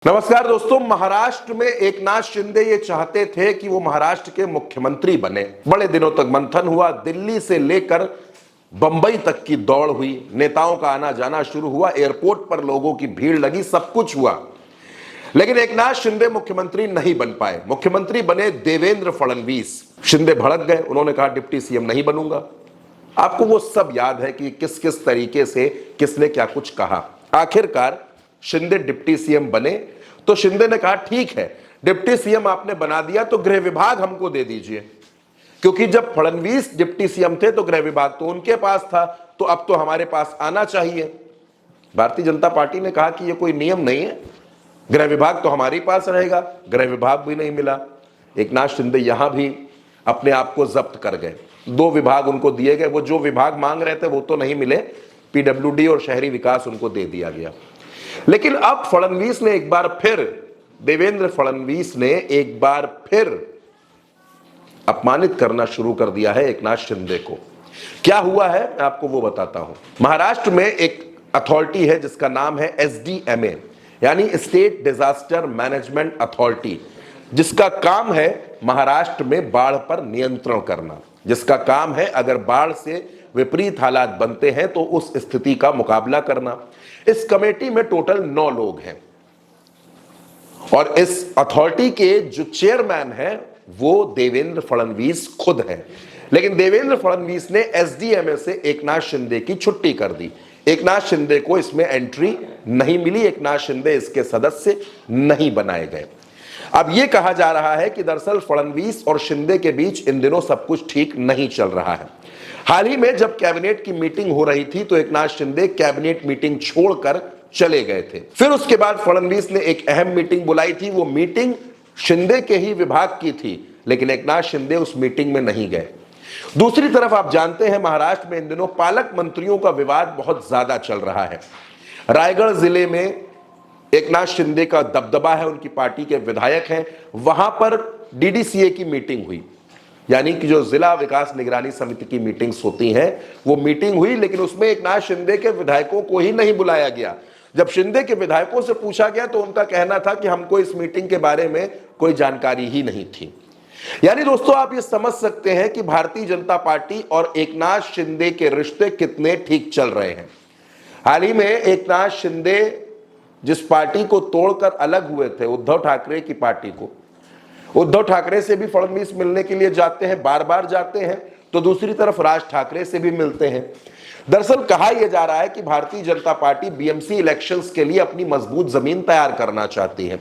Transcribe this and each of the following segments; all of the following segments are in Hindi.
नमस्कार दोस्तों। महाराष्ट्र में एकनाथ शिंदे ये चाहते थे कि वो महाराष्ट्र के मुख्यमंत्री बने। बड़े दिनों तक मंथन हुआ, दिल्ली से लेकर बंबई तक की दौड़ हुई, नेताओं का आना जाना शुरू हुआ, एयरपोर्ट पर लोगों की भीड़ लगी, सब कुछ हुआ, लेकिन एकनाथ शिंदे मुख्यमंत्री नहीं बन पाए। मुख्यमंत्री बने देवेंद्र फडणवीस। शिंदे भड़क गए, उन्होंने कहा डिप्टी सीएम नहीं बनूंगा। आपको वो सब याद है कि किस किस तरीके से किसने क्या कुछ कहा। आखिरकार शिंदे डिप्टी सीएम बने तो शिंदे ने कहा ठीक है, डिप्टी सीएम आपने बना दिया तो गृह विभाग हमको दे दीजिए, क्योंकि जब फडणवीस डिप्टी सीएम थे तो गृह विभाग तो उनके पास था, तो अब तो हमारे पास आना चाहिए। भारतीय जनता पार्टी ने कहा कि ये कोई नियम नहीं है, गृह विभाग तो हमारे पास रहेगा। गृह विभाग भी नहीं मिला। एकनाथ शिंदे यहां भी अपने आप को जब्त कर गए। 2 विभाग उनको दिए गए, वो जो विभाग मांग रहे थे वो तो नहीं मिले, पीडब्ल्यूडी और शहरी विकास उनको दे दिया गया। लेकिन अब फडणवीस ने एक बार फिर, देवेंद्र फडणवीस ने एक बार फिर अपमानित करना शुरू कर दिया है एकनाथ शिंदे को। क्या हुआ है मैं आपको वो बताता हूं। महाराष्ट्र में एक अथॉरिटी है जिसका नाम है SDMA, यानी स्टेट डिजास्टर मैनेजमेंट अथॉरिटी, जिसका काम है महाराष्ट्र में बाढ़ पर नियंत्रण करना, जिसका काम है अगर बाढ़ से विपरीत हालात बनते हैं तो उस स्थिति का मुकाबला करना। इस कमेटी में टोटल 9 लोग हैं और इस अथॉरिटी के जो चेयरमैन हैं वो देवेंद्र फडणवीस खुद हैं। लेकिन देवेंद्र फडणवीस ने SDMA से एकनाथ शिंदे की छुट्टी कर दी। एकनाथ शिंदे को इसमें एंट्री नहीं मिली, एकनाथ शिंदे इसके सदस्य नहीं बनाए गए। अब यह कहा जा रहा है कि दरअसल फडणवीस और शिंदे के बीच इन दिनों सब कुछ ठीक नहीं चल रहा है। हाल ही में जब कैबिनेट की मीटिंग हो रही थी तो एकनाथ शिंदे कैबिनेट मीटिंग छोड़कर चले गए थे। फिर उसके बाद फडणवीस ने एक अहम मीटिंग बुलाई थी। वो मीटिंग शिंदे के ही विभाग की थी, लेकिन एकनाथ शिंदे उस मीटिंग में नहीं गए। दूसरी तरफ आप जानते हैं महाराष्ट्र में इन दिनों पालक मंत्रियों का विवाद बहुत ज्यादा चल रहा है। रायगढ़ जिले में एकनाथ शिंदे का दबदबा है, उनकी पार्टी के विधायक हैं। वहां पर DDCA की मीटिंग हुई, यानी कि जो जिला विकास निगरानी समिति की मीटिंग्स होती हैं, वो मीटिंग हुई, लेकिन उसमें एकनाथ शिंदे के विधायकों को ही नहीं बुलाया गया। जब शिंदे के विधायकों से पूछा गया तो उनका कहना था कि हमको इस मीटिंग के बारे में कोई जानकारी ही नहीं थी। यानी दोस्तों आप ये समझ सकते हैं कि भारतीय जनता पार्टी और एकनाथ शिंदे के रिश्ते कितने ठीक चल रहे हैं। हाल ही में एकनाथ शिंदे जिस पार्टी को तोड़कर अलग हुए थे, उद्धव ठाकरे की पार्टी को, उद्धव ठाकरे से भी फडणवीस मिलने के लिए जाते हैं, बार बार जाते हैं, तो दूसरी तरफ राज ठाकरे से भी मिलते हैं। दरअसल कहा यह जा रहा है कि Bharatiya Janata party BMC elections के लिए अपनी मजबूत जमीन तैयार करना चाहती है।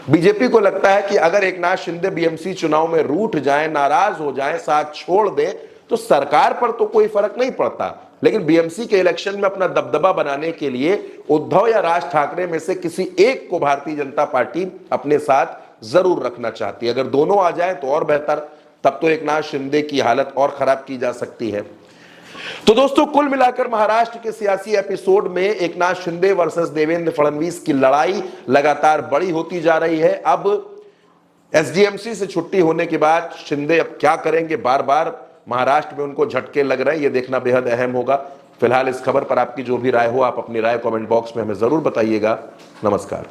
बीजेपी को लगता है कि अगर एकनाथ शिंदे BMC चुनाव में रूठ जाएं, नाराज हो जाएं, साथ छोड़ दें, तो सरकार पर तो कोई फर्क नहीं पड़ता, लेकिन BMC के इलेक्शन में अपना दबदबा बनाने के लिए उद्धव या राज ठाकरे में से किसी एक को भारतीय जनता पार्टी अपने साथ जरूर रखना चाहती है। अगर दोनों आ जाए तो और बेहतर, तब तो एकनाथ शिंदे की हालत और खराब की जा सकती है। तो दोस्तों कुल मिलाकर महाराष्ट्र के सियासी एपिसोड में एकनाथ शिंदे वर्सेस देवेंद्र फडणवीस की लड़ाई लगातार बड़ी होती जा रही है। अब SDMC से छुट्टी होने के बाद शिंदे अब क्या करेंगे, बार बार महाराष्ट्र में उनको झटके लग रहे हैं, यह देखना बेहद अहम होगा। फिलहाल इस खबर पर आपकी जो भी राय हो, आप अपनी राय कमेंट बॉक्स में हमें जरूर बताइएगा। नमस्कार।